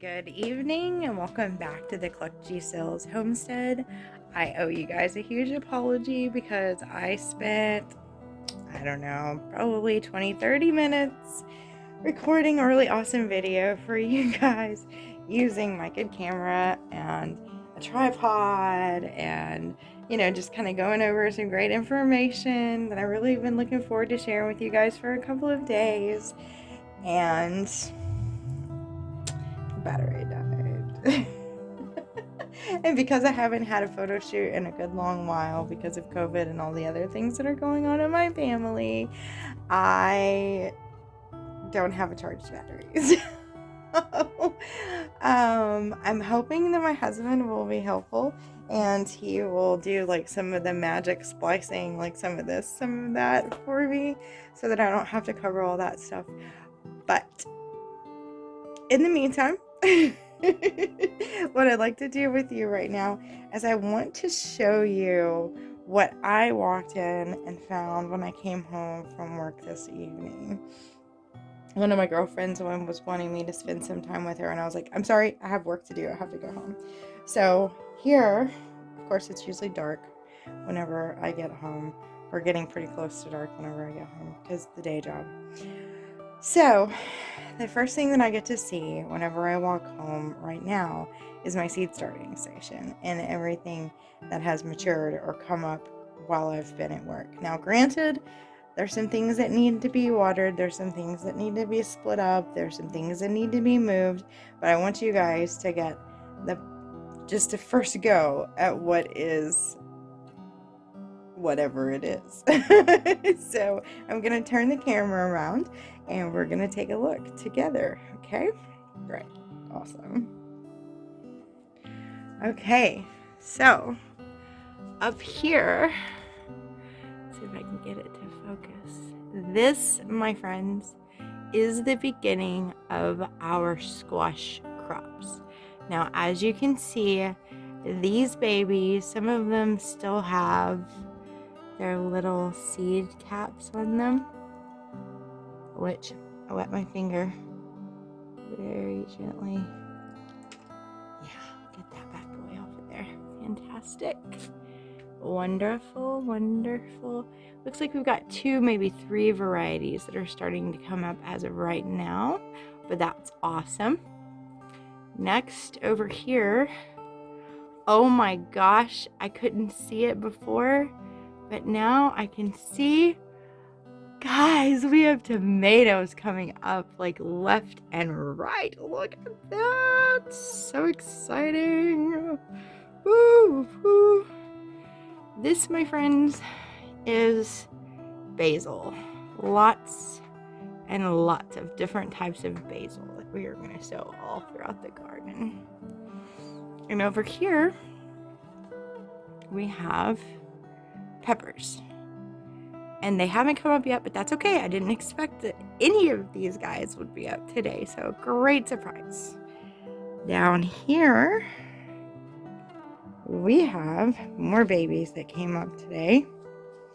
Good evening and welcome back to the Cluck G Sells Homestead. I owe you guys a huge apology because I spent, probably 20-30 minutes recording a really awesome video for you guys using my good camera and a tripod and just kind of going over some great information that I really been looking forward to sharing with you guys for a couple of days. And the battery died. And because I haven't had a photo shoot in a good long while because of COVID and all the other things that are going on in my family, I don't have a charged batteries. I'm hoping that my husband will be helpful and he will do like some of the magic splicing, like some of this, some of that for me so that I don't have to cover all that stuff. But in the meantime, what I'd like to do with you right now is I want to show you what I walked in and found when I came home from work this evening. One of my girlfriends was wanting me to spend some time with her, and I was like, I'm sorry, I have work to do. I have to go home. So here, of course, it's usually dark whenever I get home. We're getting pretty close to dark whenever I get home because the day job. So the first thing that I get to see whenever I walk home right now is my seed starting station and everything that has matured or come up while I've been at work. Now, granted, there's some things that need to be watered. There's some things that need to be split up. There's some things that need to be moved. But I want you guys to get just a first go at what is whatever it is. So I'm going to turn the camera around and we're going to take a look together. Okay? Great. Awesome. Okay. So up here, let's see if I can get it to focus. This, my friends, is the beginning of our squash crops. Now, as you can see, these babies, some of them still have their little seed caps on them, which I wet my finger very gently. Yeah, get that bad boy off of there. Fantastic. Wonderful, wonderful. Looks like we've got 2, maybe 3 varieties that are starting to come up as of right now, but that's awesome. Next, over here, oh my gosh, I couldn't see it before, but now I can see. Guys, we have tomatoes coming up like left and right. Look at that. So exciting. Woo, woo. This, my friends, is basil. Lots and lots of different types of basil that we are going to sow all throughout the garden. And over here, we have peppers. And they haven't come up yet, but that's okay. I didn't expect that any of these guys would be up today, so great surprise. Down here, we have more babies that came up today.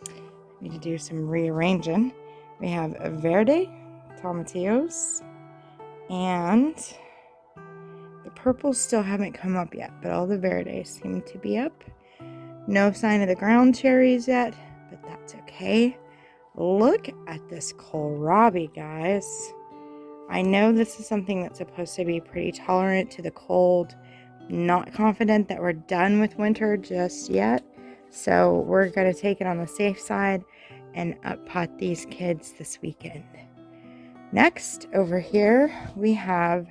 I need to do some rearranging. We have a verde, tomatillos, and the purples still haven't come up yet, but all the verdes seem to be up. No sign of the ground cherries yet, but that's okay. Look at this kohlrabi, guys. I know this is something that's supposed to be pretty tolerant to the cold. Not confident that we're done with winter just yet, so we're going to take it on the safe side and up pot these kids this weekend. Next, over here, we have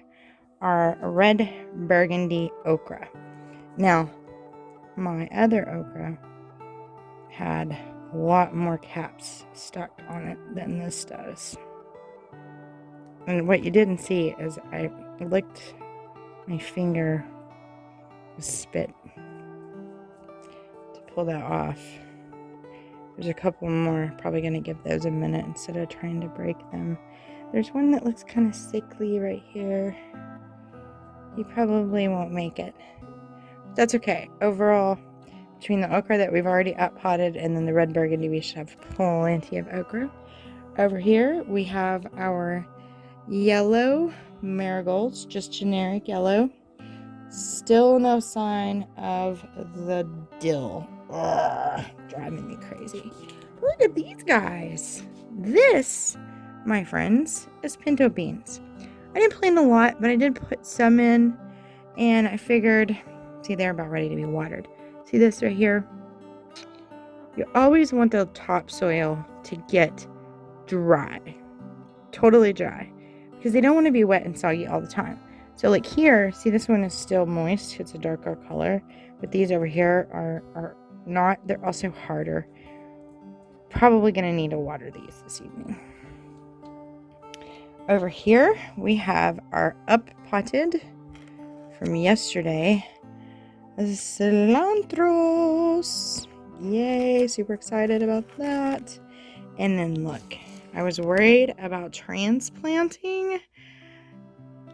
our red burgundy okra. Now, my other okra had a lot more caps stuck on it than this does. And what you didn't see is I licked my finger with spit to pull that off. There's a couple more, probably going to give those a minute instead of trying to break them. There's one that looks kind of sickly right here. He probably won't make it. That's okay. Overall, between the okra that we've already up potted and then the red burgundy, we should have plenty of okra. Over here, we have our yellow marigolds, just generic yellow. Still no sign of the dill. Ugh, driving me crazy. Look at these guys. This, my friends, is pinto beans. I didn't plant a lot, but I did put some in, and I figured, see, they're about ready to be watered. See this right here? You always want the topsoil to get dry, totally dry, because they don't want to be wet and soggy all the time. So like here, see, this one is still moist. It's a darker color, but these over here are not. They're also harder. Probably going to need to water these this evening. Over here, we have our up potted from yesterday cilantros. Yay, super excited about that. And then look, I was worried about transplanting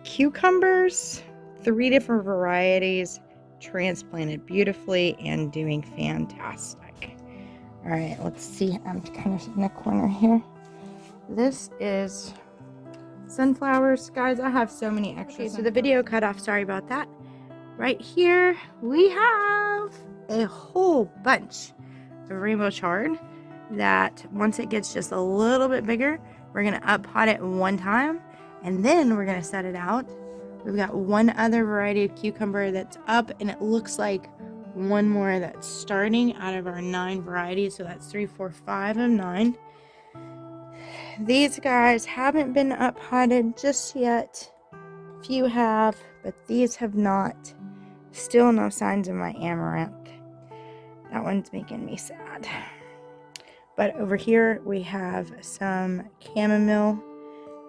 cucumbers. 3 different varieties, transplanted beautifully and doing fantastic. All right, let's see. I'm kind of in the corner here. This is sunflowers. Guys, I have so many extras. Okay, so the video cut off. Sorry about that. Right here, we have a whole bunch of rainbow chard that once it gets just a little bit bigger, we're going to up pot it one time, and then we're going to set it out. We've got one other variety of cucumber that's up, and it looks like one more that's starting out of our 9 varieties. So that's 3, 4, 5 of 9. These guys haven't been up potted just yet. Few have, but these have not. Still no signs of my amaranth. That one's making me sad. But over here we have some chamomile,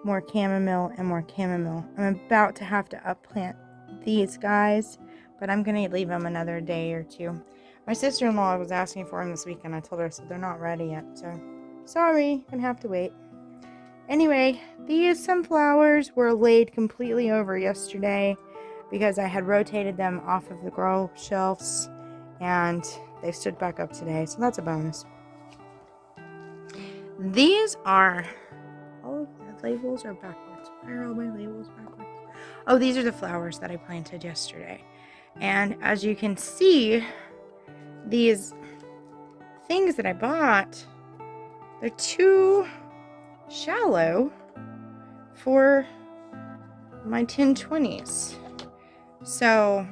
more chamomile, and more chamomile. I'm about to have to upplant these guys, but I'm going to leave them another day or 2. My sister-in-law was asking for them this weekend. I told her, so they're not ready yet. So, sorry, gonna have to wait. Anyway, these sunflowers were laid completely over yesterday because I had rotated them off of the grow shelves, and they stood back up today, so that's a bonus. These are, all of the labels are backwards. Why are all my labels backwards? Oh, these are the flowers that I planted yesterday. And as you can see, these things that I bought, they're too shallow for my 1020s. So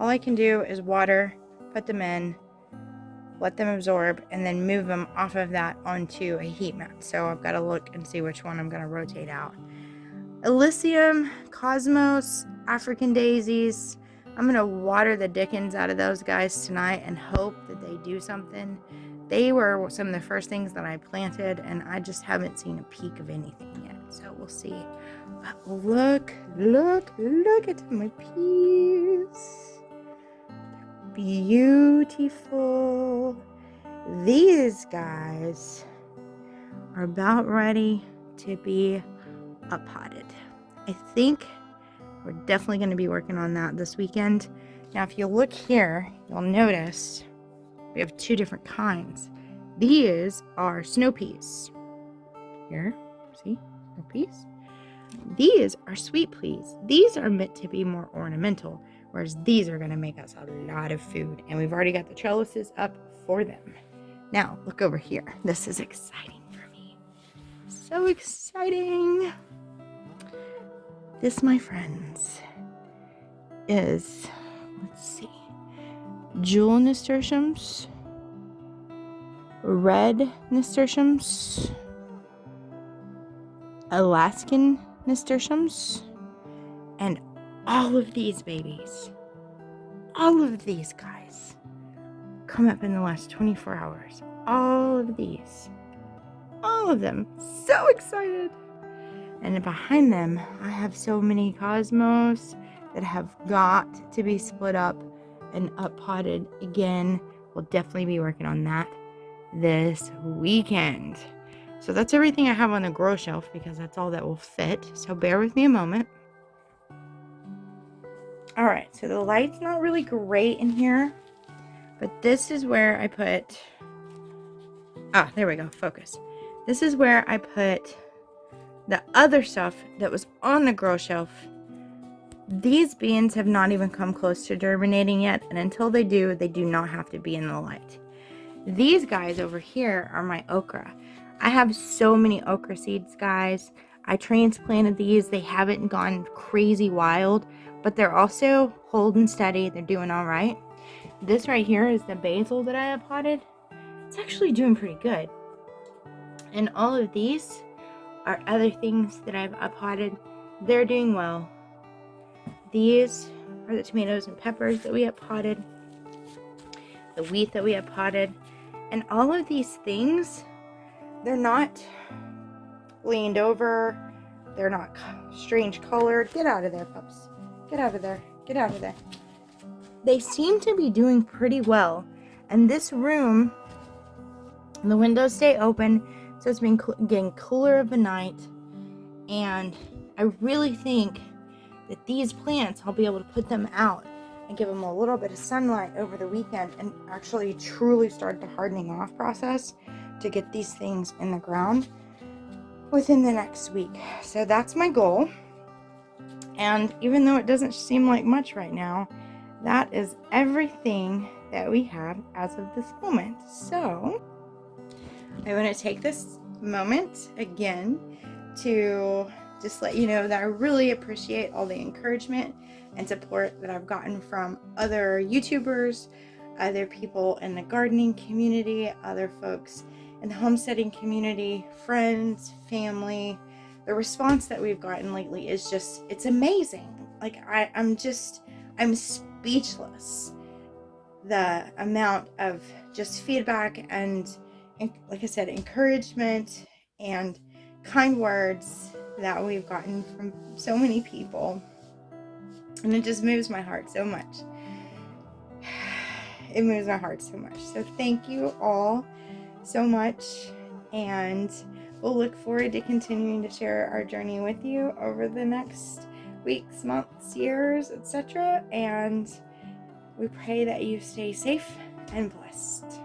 all I can do is water, put them in, let them absorb, and then move them off of that onto a heat mat. So I've got to look and see which one I'm going to rotate out. Elysium, Cosmos, African daisies. I'm going to water the dickens out of those guys tonight and hope that they do something. They were some of the first things that I planted, and I just haven't seen a peek of anything yet. So we'll see. But look at my peas. Beautiful. These guys are about ready to be up-potted. I think we're definitely going to be working on that this weekend. Now, if you look here, you'll notice we have 2 different kinds. These are snow peas. Here, see, snow peas. These are sweet peas. These are meant to be more ornamental, whereas these are going to make us a lot of food. And we've already got the trellises up for them. Now, look over here. This is exciting for me. So exciting. This, my friends, is, let's see, jewel nasturtiums, red nasturtiums, Alaskan nasturtiums, and all of these babies, all of these guys come up in the last 24 hours. All of these, all of them. So excited. And behind them, I have so many cosmos that have got to be split up and up potted again. We'll definitely be working on that this weekend. So that's everything I have on the grow shelf because that's all that will fit. So bear with me a moment. All right, so the light's not really great in here, but this is where I put, there we go, focus. This is where I put the other stuff that was on the grow shelf, these beans have not even come close to germinating yet, and until they do not have to be in the light. These guys over here are my okra. I have so many okra seeds, guys. I transplanted these. They haven't gone crazy wild, but they're also holding steady. They're doing all right. This right here is the basil that I have potted. It's actually doing pretty good. And all of these are other things that I've potted. They're doing well. These are the tomatoes and peppers that we have potted, the wheat that we have potted, and all of these things, they're not leaned over, they're not strange colored. Get out of there, pups. Get out of there. Get out of there. They seem to be doing pretty well. And this room, the windows stay open, so it's been getting cooler of the night. And I really think that these plants, I'll be able to put them out and give them a little bit of sunlight over the weekend and actually truly start the hardening off process to get these things in the ground within the next week. So that's my goal. And even though it doesn't seem like much right now, that is everything that we have as of this moment. So I want to take this moment again to just let you know that I really appreciate all the encouragement and support that I've gotten from other YouTubers, other people in the gardening community, other folks in the homesteading community, friends, family. The response that we've gotten lately is just, it's amazing. Like I'm speechless. The amount of just feedback and like I said, encouragement and kind words that we've gotten from so many people, and it just moves my heart so much. It moves my heart so much. So thank you all so much, and we'll look forward to continuing to share our journey with you over the next weeks, months, years, etc. And we pray that you stay safe and blessed.